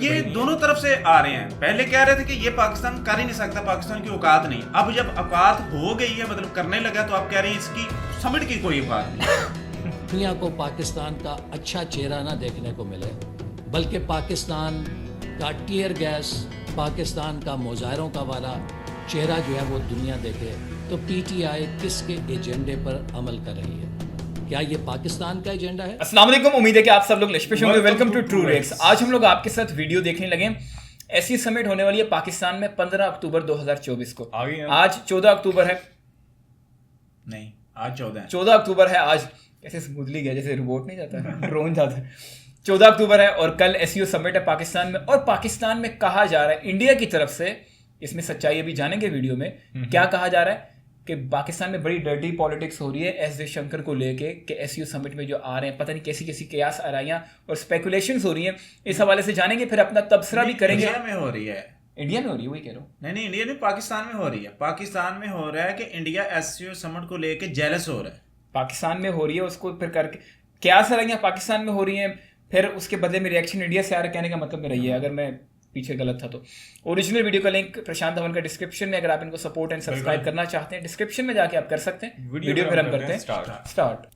ये दोनों तरफ से आ रहे हैं। पहले कह रहे थे कि ये पाकिस्तान कर ही नहीं सकता, पाकिस्तान की औकात नहीं। अब जब औकात हो गई है, मतलब करने लगा, तो आप कह रहे हैं इसकी समिट की कोई औकात नहीं। दुनिया को पाकिस्तान का अच्छा चेहरा ना देखने को मिले, बल्कि पाकिस्तान का टीयर गैस, पाकिस्तान का मुजाहिरों का वाला चेहरा जो है वो दुनिया देखे, तो पीटीआई किसके एजेंडे पर अमल कर रही है? क्या ये पाकिस्तान का एजेंडा है? अस्सलाम वालेकुम, उम्मीद है कि आप सब लोग निष्पेष होंगे। Welcome to True Rex. आज हम लोग आपके साथ वीडियो देखने लगे। ऐसी समिट होने वाली है पाकिस्तान में 15 अक्टूबर 2024 को। आज 14 अक्टूबर है। नहीं, आज 14 अक्टूबर है। आज कैसे स्मूथली गया, जैसे रोबोट नहीं जाता है, ड्रोन जाता है। 14 अक्टूबर है और कल एससीओ समिट है पाकिस्तान में। और पाकिस्तान में कहा जा रहा है, इंडिया की तरफ से, इसमें सच्चाई अभी जानेंगे वीडियो में, क्या कहा जा रहा है कि पाकिस्तान में बड़ी डर्टी पॉलिटिक्स हो रही है एस जयशंकर को लेके, कि एससीओ समिट में जो आ रहे हैं, पता नहीं कैसी कैसी कयास आराइयां और स्पेकुलेशंस हो रही हैं। इस हवाले से जानेंगे, फिर अपना तबसरा भी करेंगे। इंडिया में हो रही है, इंडिया में हो रही है, वही कह रहा हूँ। नहीं, इंडिया नहीं, पाकिस्तान में हो रही है। पाकिस्तान में हो रहा है कि इंडिया एससीओ समिट को लेके जेलस हो रहा है। पाकिस्तान में हो रही है, उसको फिर करके कयास आराइयां पाकिस्तान में हो रही हैं, फिर उसके बदले में रिएक्शन इंडिया से आ रहा है। कहने का मतलब मेरा ये है, अगर मैं पीछे गलत था तो ओरिजिनल वीडियो का लिंक प्रशांत धवन का डिस्क्रिप्शन में, अगर आप इनको सपोर्ट एंड सब्सक्राइब करना चाहते हैं, डिस्क्रिप्शन में जाके आप कर सकते हैं। वीडियो फिर हम करते हैं स्टार्ट।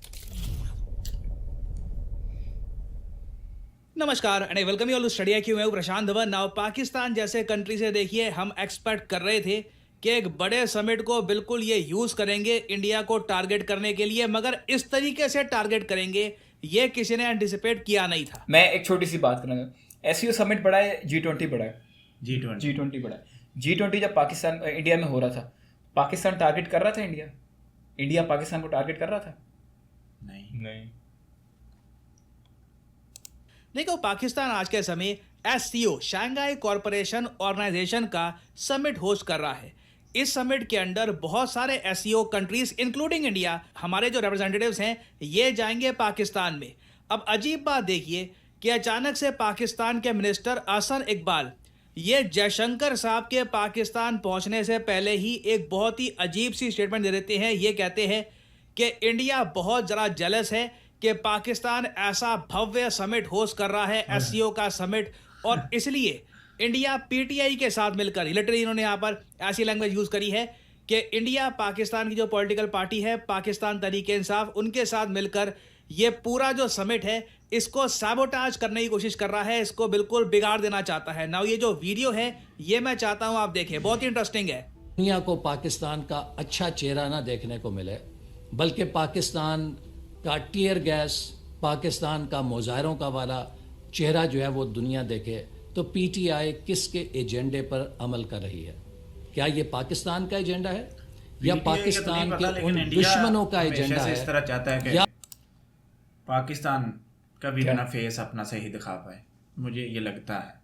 नमस्कार and welcome you all to study IQ। मैं हूं प्रशांत धवन। नाउ पाकिस्तान जैसे कंट्री से देखिए, हम एक्सपेक्ट कर रहे थे कि एक बड़े समिट को बिल्कुल ये यूज करेंगे इंडिया को टारगेट करने के लिए, मगर इस तरीके से टारगेट करेंगे ये किसी ने एंटिसिपेट किया नहीं था। मैं एक छोटी सी बात करूंगा। एससीओ समिट बड़ा है, G20 बड़ा है। G20 बड़ा है। G20 जब पाकिस्तान इंडिया में हो रहा था, पाकिस्तान टारगेट कर रहा था इंडिया पाकिस्तान को टारगेट कर रहा था? नहीं। देखो, पाकिस्तान आज के समय SCO शंघाई कॉरपोरेशन ऑर्गेनाइजेशन का समिट होस्ट कर रहा है। इस समिट के अंडर बहुत सारे SCO कंट्रीज इंक्लूडिंग इंडिया, हमारे जो रिप्रेजेंटेटिव्स हैं, ये जाएंगे पाकिस्तान में। अब अजीब बात देखिए कि अचानक से पाकिस्तान के मिनिस्टर अहसन इकबाल ये जयशंकर साहब के पाकिस्तान पहुंचने से पहले ही एक बहुत ही अजीब सी स्टेटमेंट दे देते हैं। ये कहते हैं कि इंडिया बहुत ज़रा जेलस है कि पाकिस्तान ऐसा भव्य समिट होस्ट कर रहा है, SCO का समिट, और इसलिए इंडिया PTI के साथ मिलकर, लिटरली इन्होंने यहाँ पर ऐसी लैंग्वेज यूज़ करी है कि इंडिया पाकिस्तान की जो पॉलिटिकल पार्टी है, पाकिस्तान तहरीक इंसाफ, उनके साथ मिलकर ये पूरा जो समिट है इसको सैबोटाज करने की कोशिश कर रहा है, इसको बिल्कुल बिगाड़ देना चाहता है। नाउ ये जो वीडियो है ये मैं चाहता हूं आप देखें, बहुत ही इंटरेस्टिंग है। दुनिया को पाकिस्तान का अच्छा चेहरा ना देखने को मिले, बल्कि पाकिस्तान का टीयर गैस, पाकिस्तान का मुजाहिरों का वाला चेहरा जो है वो दुनिया देखे, तो पीटीआई किसके एजेंडे पर अमल कर रही है? क्या ये पाकिस्तान का एजेंडा है या पाकिस्तान के उन दुश्मनों का एजेंडा है? इस तरह चाहता है कि पाकिस्तान कभी ना फेस अपना सही दिखा पाए, मुझे ये लगता है।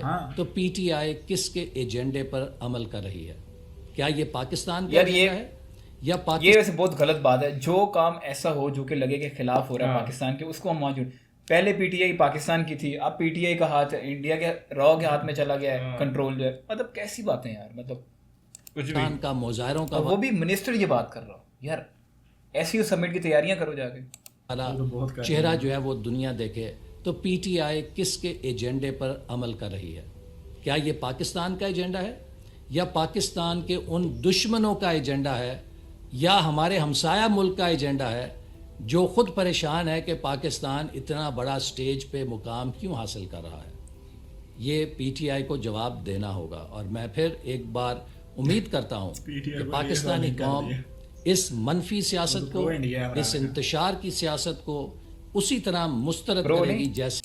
हाँ। तो पीटीआई किसके एजेंडे पर अमल कर रही है? क्या ये पाकिस्तान का एजेंडा है या ये वैसे बहुत गलत बात है। जो काम ऐसा हो जो कि लगे के खिलाफ हो रहा है पाकिस्तान के, उसको हम मौजूद, पहले पीटीआई पाकिस्तान की थी, अब पीटीआई का हाथ इंडिया के रॉ के हाथ में चला गया है, कंट्रोल जो है। मतलब कैसी बातें यार, मतलब पाकिस्तान का मुजाहिरों का, वो भी मिनिस्टर ये बात कर रहा हो यार। एससीओ समिट की तैयारियां करो जाके। चेहरा जो है वो दुनिया देखे, तो पीटीआई किसके एजेंडे पर अमल कर रही है? क्या ये पाकिस्तान का एजेंडा है या पाकिस्तान के उन दुश्मनों का एजेंडा है, या हमारे हमसाया मुल्क का एजेंडा है जो खुद परेशान है कि पाकिस्तान इतना बड़ा स्टेज पे मुकाम क्यों हासिल कर रहा है? ये पीटीआई को जवाब देना होगा। और मैं फिर एक बार उम्मीद करता हूँ कि पाकिस्तानी कौम इस मनफी सियासत को, इस इंतशार की सियासत को उसी तरह मुस्तरद करेगी जैसे,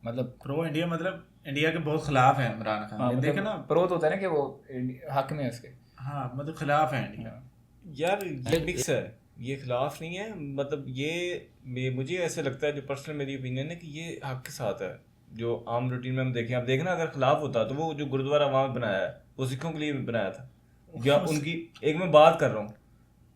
मतलब प्रो इंडिया, मतलब इंडिया के बहुत खिलाफ है इमरान खान। मतलब देखे ना, प्रो तो होता है ना कि वो हक में है उसके। हाँ, मतलब खिलाफ है इंडिया यार। ये मिक्स है, ये खिलाफ नहीं है। मतलब ये मुझे ऐसे लगता है, जो पर्सनल मेरी ओपिनियन है, कि ये हक के साथ है। जो आम रूटीन में हम देखें, आप देखना, अगर खिलाफ होता तो वो जो गुरुद्वारा वहाँ बनाया है वो सिखों के लिए बनाया था, या उनकी, एक मैं बात कर रहा हूँ,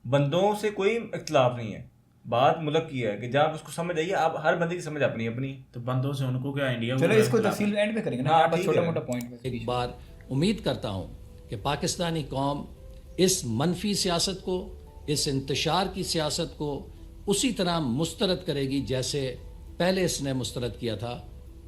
बंदों से कोई इख्तिलाफ नहीं है, बात मुल्क की है कि जहाँ उसको समझ आइए। आप हर बंदे की समझ अपनी अपनी, तो बंदों से उनको क्या, इंडिया चलो इसको तफसील एंड में करेंगे ना। हाँ, बस छोटा मोटा पॉइंट। एक बार उम्मीद करता हूँ कि पाकिस्तानी कौम इस मनफी सियासत को, इस इंतशार की सियासत को उसी तरह मुस्तरद करेगी जैसे पहले इसने मुस्तरद किया था।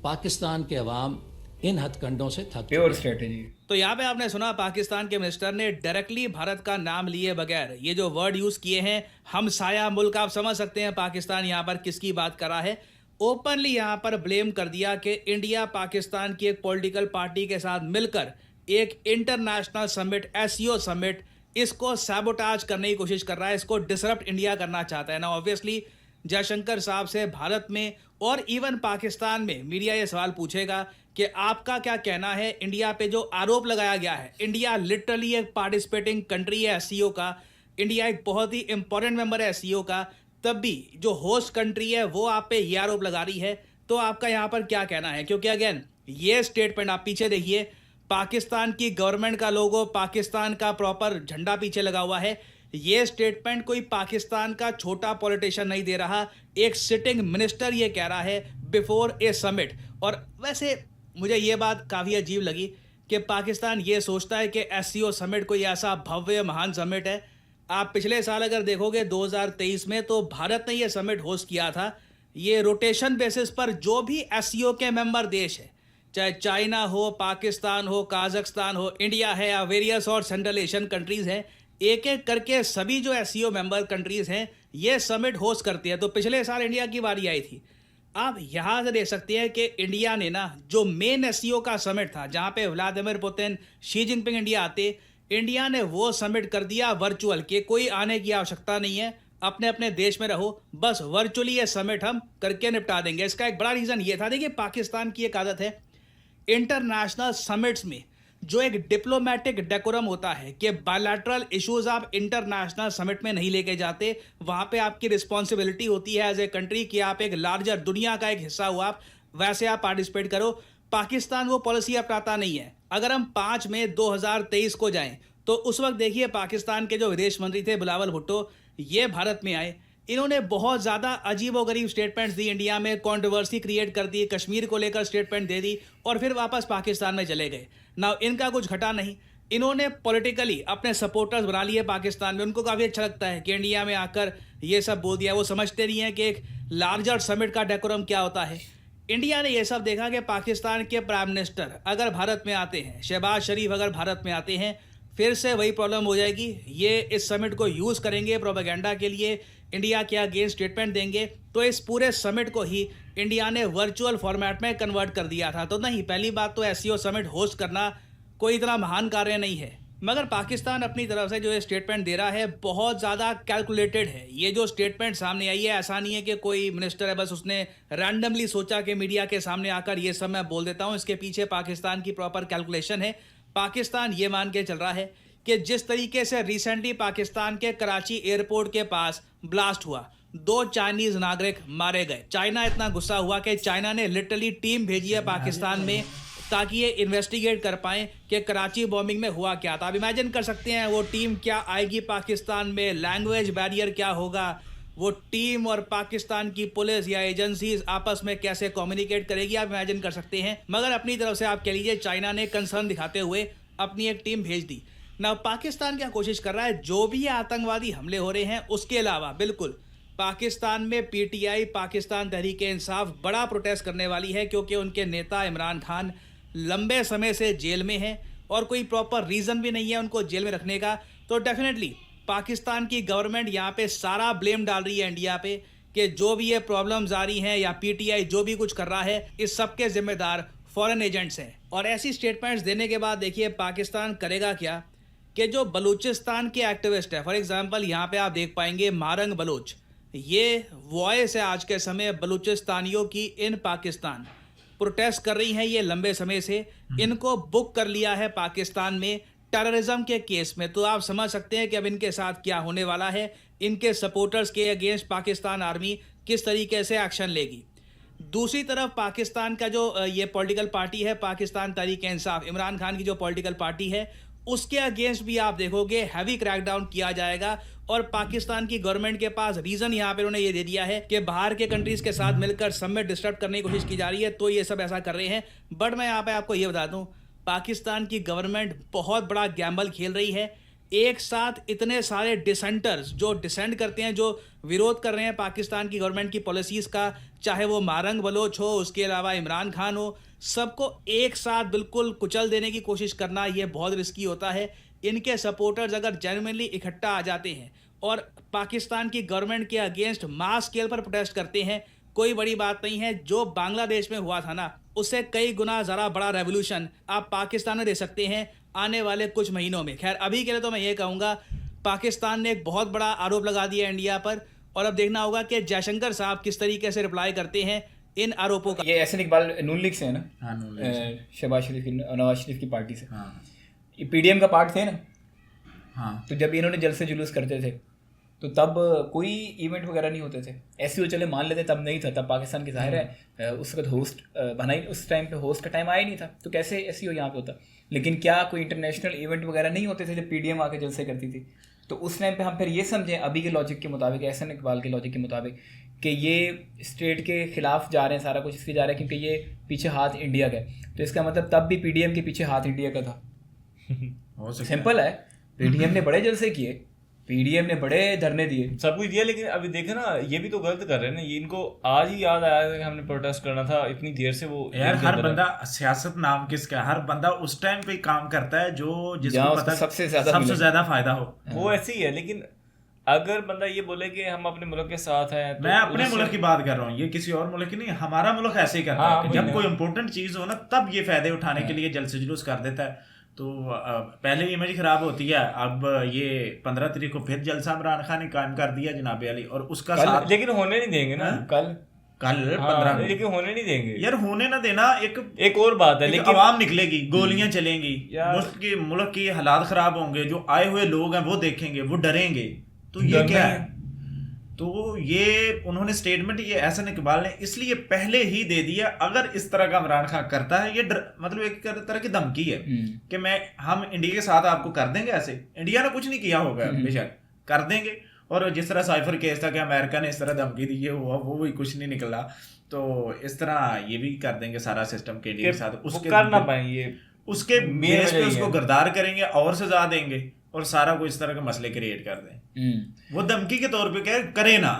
पाकिस्तान के अवाम इन हथकंडों से थक चुके प्योर हैं। स्ट्रेटेजी। तो यहाँ पे आपने सुना पाकिस्तान के मिनिस्टर ने डायरेक्टली भारत का नाम लिए बगैर ये जो वर्ड यूज किए हैं, हमसाया मुल्क, आप समझ सकते हैं पाकिस्तान यहाँ पर किसकी बात कर रहा है। ओपनली यहाँ पर ब्लेम कर दिया कि इंडिया पाकिस्तान की एक पॉलिटिकल पार्टी के साथ मिलकर एक इंटरनेशनल समिट, एससीओ समिट, इसको सैबोटाज करने की कोशिश कर रहा है, इसको डिसरप्ट इंडिया करना चाहता है ना। ऑब्वियसली जयशंकर साहब से भारत में और इवन पाकिस्तान में मीडिया ये सवाल पूछेगा कि आपका क्या कहना है इंडिया पे जो आरोप लगाया गया है। इंडिया लिटरली एक पार्टिसिपेटिंग कंट्री है एससीओ का, इंडिया एक बहुत ही इंपॉर्टेंट मेंबर है एससीओ का, तब भी जो होस्ट कंट्री है वो आप पे ये आरोप लगा रही है, तो आपका यहाँ पर क्या कहना है? क्योंकि अगेन ये स्टेटमेंट आप पीछे देखिए, पाकिस्तान की गवर्नमेंट का लोगो, पाकिस्तान का प्रॉपर झंडा पीछे लगा हुआ है। ये स्टेटमेंट कोई पाकिस्तान का छोटा पॉलिटिशियन नहीं दे रहा, एक सिटिंग मिनिस्टर ये कह रहा है बिफोर ए समिट। और वैसे मुझे ये बात काफ़ी अजीब लगी कि पाकिस्तान ये सोचता है कि एससीओ समिट कोई ऐसा भव्य महान समिट है। आप पिछले साल अगर देखोगे 2023 में, तो भारत ने ये समिट होस्ट किया था। ये रोटेशन बेसिस पर जो भी एससीओ के मेंबर देश है, चाहे चाइना हो, पाकिस्तान हो, काजाख्स्तान हो, इंडिया है या वेरियस और सेंट्रल एशियन कंट्रीज़ हैं, एक एक करके सभी जो एससीओ मेंबर कंट्रीज़ हैं ये समिट होस्ट करती है। तो पिछले साल इंडिया की बारी आई थी। आप यहाँ से देख सकते हैं कि इंडिया ने ना जो मेन एससीओ का समिट था, जहाँ पे Vladimir Putin, Xi Jinping India आते, इंडिया ने वो समिट कर दिया वर्चुअल, कि कोई आने की आवश्यकता नहीं है, अपने अपने देश में रहो, बस वर्चुअली ये समिट हम करके निपटा देंगे। इसका एक बड़ा रीज़न ये था, देखिए पाकिस्तान की एक आदत है इंटरनेशनल समिट्स में जो एक डिप्लोमेटिक डेकोरम होता है कि बायलैटरल इश्यूज आप इंटरनेशनल समिट में नहीं लेके जाते, वहाँ पे आपकी रिस्पॉन्सिबिलिटी होती है एज ए कंट्री कि आप एक लार्जर दुनिया का एक हिस्सा हो, आप वैसे आप पार्टिसिपेट करो। पाकिस्तान वो पॉलिसी अपनाता नहीं है। अगर हम 5 मई 2023 को जाएं तो उस वक्त देखिए पाकिस्तान के जो विदेश मंत्री थे बिलावल भुट्टो, ये भारत में आए, इन्होंने बहुत ज़्यादा अजीबोगरीब स्टेटमेंट्स दी, इंडिया में कंट्रोवर्सी क्रिएट कर दी, कश्मीर को लेकर स्टेटमेंट दे दी और फिर वापस पाकिस्तान में चले गए ना। इनका कुछ घटा नहीं, इन्होंने पॉलिटिकली अपने सपोर्टर्स बना लिए पाकिस्तान में। उनको काफ़ी अच्छा लगता है कि इंडिया में आकर ये सब बोल दिया। वो समझते नहीं हैं कि एक लार्जर समिट का डेकोरम क्या होता है। इंडिया ने ये सब देखा कि पाकिस्तान के प्राइम मिनिस्टर अगर भारत में आते हैं, शहबाज शरीफ अगर भारत में आते हैं, फिर से वही प्रॉब्लम हो जाएगी। ये इस समिट को यूज़ करेंगे प्रोपेगेंडा के लिए, इंडिया के अगेंस्ट स्टेटमेंट देंगे। तो इस पूरे समिट को ही इंडिया ने वर्चुअल फॉर्मेट में कन्वर्ट कर दिया था। तो नहीं, पहली बात तो एससीओ समिट होस्ट करना कोई इतना महान कार्य नहीं है, मगर पाकिस्तान अपनी तरफ से जो ये स्टेटमेंट दे रहा है बहुत ज़्यादा कैलकुलेटेड है। ये जो स्टेटमेंट सामने आई है, ऐसा नहीं है कि कोई मिनिस्टर है बस उसने रैंडमली सोचा कि मीडिया के सामने आकर ये सब मैं बोल देता हूँ। इसके पीछे पाकिस्तान की प्रॉपर कैलकुलेशन है। पाकिस्तान ये मान के चल रहा है कि जिस तरीके से रिसेंटली पाकिस्तान के कराची एयरपोर्ट के पास ब्लास्ट हुआ, 2 चाइनीज नागरिक मारे गए, चाइना इतना गुस्सा हुआ कि चाइना ने लिटरली टीम भेजी है पाकिस्तान में ताकि ये इन्वेस्टिगेट कर पाएं कि कराची बॉम्बिंग में हुआ क्या था। आप इमेजिन कर सकते हैं वो टीम क्या आएगी पाकिस्तान में, लैंग्वेज बैरियर क्या होगा, वो टीम और पाकिस्तान की पुलिस या एजेंसीज आपस में कैसे कम्युनिकेट करेगी, आप इमेजिन कर सकते हैं। मगर अपनी तरफ से आप कह लीजिए चाइना ने कंसर्न दिखाते हुए अपनी एक टीम भेज दी ना। पाकिस्तान क्या कोशिश कर रहा है, जो भी आतंकवादी हमले हो रहे हैं उसके अलावा बिल्कुल पाकिस्तान में पीटीआई, पाकिस्तान तहरीक इंसाफ बड़ा प्रोटेस्ट करने वाली है, क्योंकि उनके नेता इमरान खान लंबे समय से जेल में हैं और कोई प्रॉपर रीज़न भी नहीं है उनको जेल में रखने का। तो डेफिनेटली पाकिस्तान की गवर्नमेंट यहाँ पे सारा ब्लेम डाल रही है इंडिया पे कि जो भी ये प्रॉब्लम्स आ रही हैं या पीटीआई जो भी कुछ कर रहा है, इस सब के जिम्मेदार फॉरेन एजेंट्स हैं। और ऐसी स्टेटमेंट्स देने के बाद देखिए पाकिस्तान करेगा क्या कि जो बलूचिस्तान के एक्टिविस्ट है, फॉर एग्जांपल यहाँ पे आप देख पाएंगे मारंग बलूच, ये वॉइस है आज के समय बलूचिस्तानियों की इन पाकिस्तान, प्रोटेस्ट कर रही हैं ये लंबे समय से। इनको बुक कर लिया है पाकिस्तान में टेररिज्म के केस में। तो आप समझ सकते हैं कि अब इनके साथ क्या होने वाला है। इनके सपोर्टर्स के अगेंस्ट पाकिस्तान आर्मी किस तरीके से एक्शन लेगी। दूसरी तरफ पाकिस्तान का जो ये पॉलिटिकल पार्टी है, पाकिस्तान तहरीक इंसाफ, इमरान खान की जो पॉलिटिकल पार्टी है, उसके अगेंस्ट भी आप देखोगे हैवी क्रैकडाउन किया जाएगा। और पाकिस्तान की गवर्नमेंट के पास रीज़न यहाँ पे उन्होंने ये दे दिया है कि बाहर के कंट्रीज़ के साथ मिलकर समिट डिस्टर्ब करने की कोशिश की जा रही है, तो ये सब ऐसा कर रहे हैं। बट मैं यहाँ पे आपको ये बता दूँ, पाकिस्तान की गवर्नमेंट बहुत बड़ा गैम्बल खेल रही है। एक साथ इतने सारे डिसेंटर्स जो डिसेंट करते हैं, जो विरोध कर रहे हैं पाकिस्तान की गवर्नमेंट की पॉलिसीज़ का, चाहे वो मारंग बलोच हो, उसके अलावा इमरान खान हो, सबको एक साथ बिल्कुल कुचल देने की कोशिश करना ये बहुत रिस्की होता है। इनके सपोर्टर्स अगर जेन्युइनली इकट्ठा आ जाते हैं और पाकिस्तान की गवर्नमेंट के अगेंस्ट मास स्केल पर प्रोटेस्ट करते हैं, कोई बड़ी बात नहीं है। जो बांग्लादेश में हुआ था ना, उससे कई गुना ज़रा बड़ा रेवोल्यूशन आप पाकिस्तान में दे सकते हैं आने वाले कुछ महीनों में। खैर अभी के लिए तो मैं ये कहूँगा, पाकिस्तान ने एक बहुत बड़ा आरोप लगा दिया इंडिया पर, और अब देखना होगा कि जयशंकर साहब किस तरीके से रिप्लाई करते हैं इन आरोपों का। ये एहसन इकबाल नून लीग से है ना? हाँ, नून लीग से। शहबाज शरीफ की, नवाज शरीफ की पार्टी से। हाँ ये पीडीएम का पार्ट थे ना? हाँ। तो जब इन्होंने जलसे जुलूस करते थे तो तब कोई इवेंट वगैरह नहीं होते थे। एससीओ चले मान लेते, तब नहीं था, तब पाकिस्तान की जाहिर है उस वक्त होस्ट बना ही, उस टाइम पे होस्ट का टाइम आया ही नहीं था, तो कैसे एससीओ यहाँ पे होता। लेकिन क्या कोई इंटरनेशनल इवेंट वगैरह नहीं होते थे जब पीडीएम आके जलसे करती थी? तो उस टाइम पे हम फिर ये समझें अभी के लॉजिक के मुताबिक, एहसन इकबाल के लॉजिक के मुताबिक, कि ये स्टेट के खिलाफ जा रहे हैं, सारा कुछ इसलिए जा रहे हैं क्योंकि ये पीछे हाथ इंडिया का है। तो इसका मतलब तब भी पीडीएम के पीछे हाथ इंडिया का था। हो सकता सिंपल है, पीडीएम ने बड़े जलसे किए, पीडीएम ने बड़े धरने दिए, सब कुछ दिया, लेकिन अभी देखे ना ये भी तो गलत कर रहे हैं ना। ये इनको आज ही याद आया था कि हमने प्रोटेस्ट करना था, इतनी देर से वो यार हर बंदा सियासत नाम किसका, हर बंदा उस टाइम पे काम करता है जो जिसको पता सबसे ज्यादा फायदा हो, वो ऐसे ही है। लेकिन अगर बंदा ये बोले कि हम अपने मुल्क के साथ हैं, तो मैं अपने मुल्क की बात कर रहा हूँ, ये किसी और मुल्क की नहीं, हमारा मुल्क ऐसे ही करता है कि जब कोई इंपॉर्टेंट चीज हो ना, तब ये फायदे उठाने के लिए जलसे जुलूस कर देता है। तो पहले इमेज खराब होती है, अब ये 15 तारीख को फिर जलसा इमरान खान ने कायम कर दिया जनाब अली, और उसका साथ लेकिन होने नहीं देंगे ना। कल 15 लेकिन होने नहीं देंगे यार, होने ना देना एक और बात है। लेकिन आवाम निकलेगी, गोलियां चलेंगी, मुल्क की हालात खराब होंगे, जो आए हुए लोग हैं वो देखेंगे, वो डरेंगे। तो ये क्या है? तो ये उन्होंने स्टेटमेंट, ये एहसन इकबाल ने इसलिए पहले ही दे दिया, अगर इस तरह का इमरान खान करता है, ये मतलब एक तरह की धमकी है कि हम इंडिया के साथ आपको कर देंगे। ऐसे इंडिया ने कुछ नहीं किया होगा, बेशक कर देंगे। और जिस तरह साइफर केस था कि अमेरिका ने इस तरह धमकी दी है, वो भी कुछ नहीं निकला, तो इस तरह ये भी कर देंगे सारा सिस्टम के इंडिया के साथ। उसके कर ना पाएंगे, उसके बेस पे उसको गिरफ्तार करेंगे और सजा देंगे, और सारा कुछ इस तरह के मसले क्रिएट कर दें। वो धमकी के तौर पे क्या करे ना,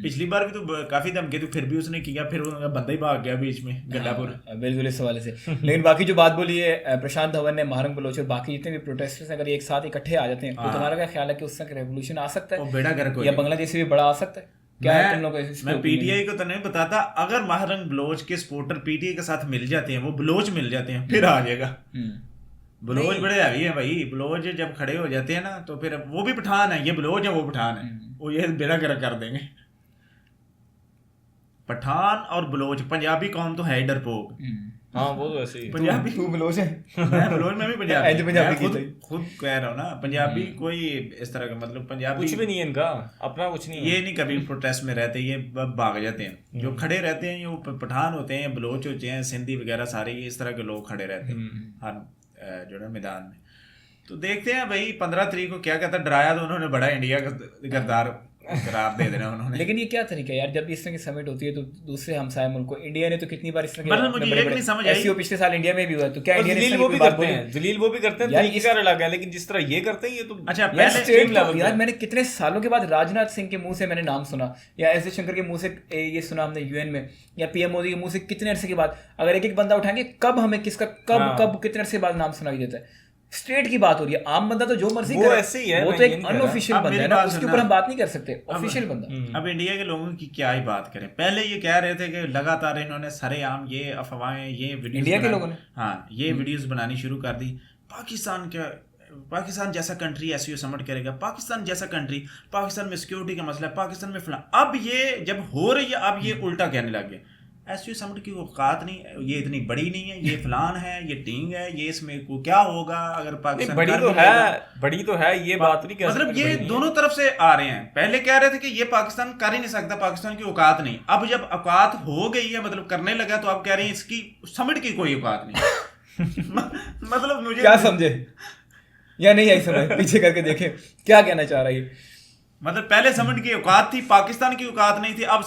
पिछली बार भी तो काफी धमकी थी, फिर भी उसने किया, फिर बंदा ही भाग गया बीच में गड्ढापुर। बिल्कुल इस हवाले से। लेकिन बाकी जो बात बोली है प्रशांत धवन ने, मारंग बलोच और बाकी जितने भी प्रोटेस्टर्स अगर एक साथ इकट्ठे आ जाते हैं, तो तुम्हारा क्या ख्याल है कि उससे रेवोल्यूशन आ सकता है, बेड़ा गर्क या बांग्लादेश से भी बड़ा आ सकता है? क्या है तुम लोग? मैं पीटीआई को तो नहीं बताता, अगर मारंग बलोच के सपोर्टर पीटीआई के साथ मिल जाते हैं, वो बलोच मिल जाते हैं, फिर आ जाएगा। बलोच बड़े हैवी है भाई, बलोच जब खड़े हो जाते हैं ना, तो फिर वो भी पठान है, ये बलोच है वो पठान है, वो ये बेड़ा गर्क कर देंगे। पठान और बलोच, पंजाबी कौम तो है डरपोक। हाँ वो तो ऐसे ही। पंजाबी तू बलोच है, मैं बलोच में भी पंजाबी, पंजाबी खुद कह रहा हूँ ना, पंजाबी कोई इस तरह का मतलब पंजाबी कुछ भी नहीं है इनका, अपना कुछ नहीं है। ये नहीं कभी प्रोटेस्ट में रहते, ये भाग जाते हैं। जो खड़े रहते हैं ये पठान होते हैं, बलोच होते हैं, सिंधी वगैरह सारे ये इस तरह के लोग खड़े रहते हैं हर जो है मैदान में। तो देखते हैं भाई 15 तारीख को क्या कहता है। डराया तो उन्होंने बड़ा, इंडिया का गद्दार करार दे देना उन्होंने। लेकिन ये क्या तरीका है यार, जब इस तरह की समिट होती है तो दूसरे हमसाय मुल्क को, इंडिया ने तो कितनी बार इस तरह मतलब मुझे ये नहीं समझ आई, एससीओ पिछले साल इंडिया में भी हुआ, तो क्या इंडिया ने वो भी करते हैं, जलील वो भी करते हैं, तरीके का अलग है, लेकिन जिस तरह ये करते हैं ये तो अच्छा पहले स्टेट लेवल। यार मैंने कितने सालों के बाद राजनाथ सिंह के मुंह से मैंने नाम सुना, या एस जयशंकर के मुंह से ये सुना हमने यूएन में, या पीएम मोदी के मुंह से कितने अरसे के बाद, अगर एक एक बंदा उठाएंगे कब हमें किसका कब कितने अरसे बाद नाम सुनाई देता है। स्टेट की बात हो रही है, आम बंदा तो जो मर्जी वो करे, ऐसे ही है, वो तो एक अनऑफिशियल बंदा है ना, उसके ऊपर हम बात नहीं कर सकते। ऑफिशियल बंदा, अब इंडिया के लोगों की क्या ही बात करें। पहले ये कह रहे थे कि लगातार इन्होंने सरेआम ये अफवाहें, ये वीडियोस, इंडिया के लोगों ने ये वीडियोस बनानी शुरू कर दी। पाकिस्तान जैसा कंट्री एससीओ समिट करेगा, पाकिस्तान जैसा कंट्री, पाकिस्तान में सिक्योरिटी का मसला है, पाकिस्तान में फलां। अब ये जब हो रही है, अब ये उल्टा कहने लग गए, एससीओ समिट की औकात नहीं, ये इतनी बड़ी नहीं है, ये फलान है, ये टींग है, ये इसमें को क्या होगा अगर पाकिस्तान बड़ी तो है ये बात नहीं कह मतलब ये दोनों तरफ से आ रहे हैं। पहले कह रहे थे कि ये पाकिस्तान कर ही नहीं सकता, पाकिस्तान की औकात नहीं। अब जब औकात हो गई है, मतलब करने लगा, तो आप कह रहे हैं इसकी समिट की कोई औकात नहीं। मतलब मुझे क्या समझे या नहीं आई समझ, पीछे करके देखे क्या कहना चाह रहा है। मतलब पहले समिट की औकात थी, पाकिस्तान की औकात नहीं थी। अब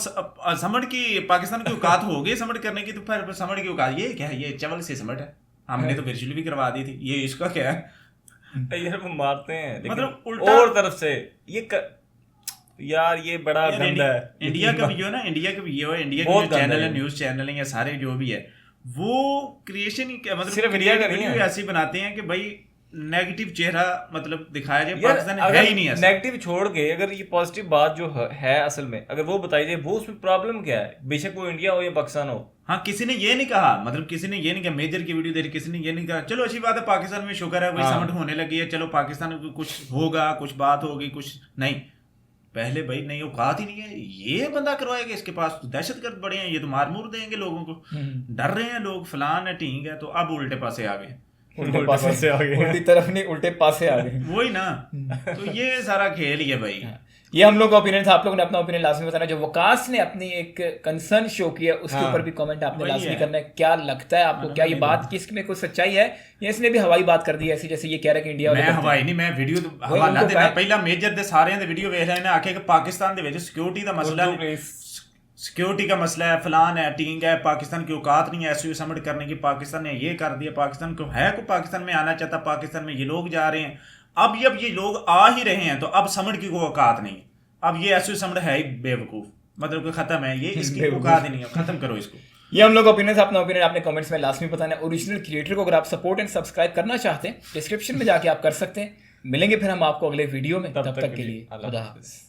समिट की पाकिस्तान की औकात हो गई समिट करने की, तो फिर समिट की औकात ये क्या है, ये चवल से समिट है, हमने तो वर्चुअली भी करवा दी थी, ये इसका क्या है। यार वो मारते हैं लेकिन मतलब उल्टा- और तरफ से यार ये बड़ा यार गंदा है। इंडिया का भी हो ना, इंडिया का भी ये हो, इंडिया के बहुत जो चैनल गंदा है, है। न्यूज चैनल है या सारे जो भी है, वो क्रिएशन ही क्या मतलब सिर्फ इंडिया का नहीं है। ऐसी बनाते हैं कि भाई नेगेटिव चेहरा मतलब दिखाया जाए, यार पाकिस्तान है अगर ही नहीं ऐसा। नेगेटिव छोड़ के अगर ये पॉजिटिव बात जो है असल में अगर वो बताई जाए, वो उसमें प्रॉब्लम क्या है, बेशक वो इंडिया हो या पाकिस्तान हो। हाँ, किसी ने ये नहीं कहा, मतलब किसी ने ये नहीं कहा, मेजर की वीडियो दे रही, किसी ने ये नहीं कहा चलो अच्छी बात है पाकिस्तान में शुक्र है, कोई हाँ। समझ होने लगी है, चलो पाकिस्तान में कुछ होगा, कुछ बात होगी, कुछ नहीं। पहले भाई नहीं, औकात ही नहीं है, ये बंदा करवाएगा, इसके पास तो दहशतगर्द बड़े हैं, ये तो मार मूर देंगे लोगों को, डर रहे हैं लोग, फलान है ठीक है। तो अब उल्टे पासे आ गए, उल्टे पासे आ गए। उल्टी तरफ नहीं, उल्टे पासे आ गए। वही ना। तो ये सारा खेल ही है भाई। ये हम लोग का ओपिनियन था, आप लोगों ने अपना ओपिनियन लाजमी बताना। जो वकास ने अपनी एक कंसर्न शो किया उसके हाँ, ऊपर भी कमेंट आपने वही लाजमी है। करना है। क्या लगता है आपको, क्या ये बात की इसमें कोई सच्चाई है या इसने भी हवाई बात कर दी है, ऐसी जैसे ये कह रहा है कि इंडिया वाले मैं करते हैं? हवाई नहीं, मैं वीडियो वही हवाला उनको देना कहा- ਪਹਿਲਾਂ ਮੇਜਰ ਦੇ ਸਾਰਿਆਂ ਦੇ ਵੀਡੀਓ ਵੇਖ ਰਹੇ ਨੇ, ਆਖੇ ਕਿ पाकिस्तान ਦੇ ਵਿੱਚ ਸਿਕਿਉਰਿਟੀ ਦਾ ਮਸਲਾ उर्दू है, please। सिक्योरिटी का मसला है, फलान है, टींग है, पाकिस्तान की औकात नहीं है एसयू समिट करने की, पाकिस्तान ने ये कर दिया, पाकिस्तान को है को पाकिस्तान में आना चाहता, पाकिस्तान में ये लोग जा रहे हैं। अब ये लोग आ ही रहे हैं तो अब समिट की कोई औकात नहीं है, अब ये एसयू समिट है ही बेवकूफ, मतलब कि खत्म है, ये इसकी औकात ही नहीं है, खत्म करो इसको। ये हम लोग का ओपिनियन था, अपना ओपिनियन आपने कमेंट्स में लाजमी बताना है। ओरिजिनल क्रिएटर को अगर आप सपोर्ट एंड सब्सक्राइब करना चाहते हैं डिस्क्रिप्शन में जाके आप कर सकते हैं। मिलेंगे फिर हम आपको अगले वीडियो में, तब तक के लिए अल्लाह खुदा हाफ़िज़। हाफ़िज़।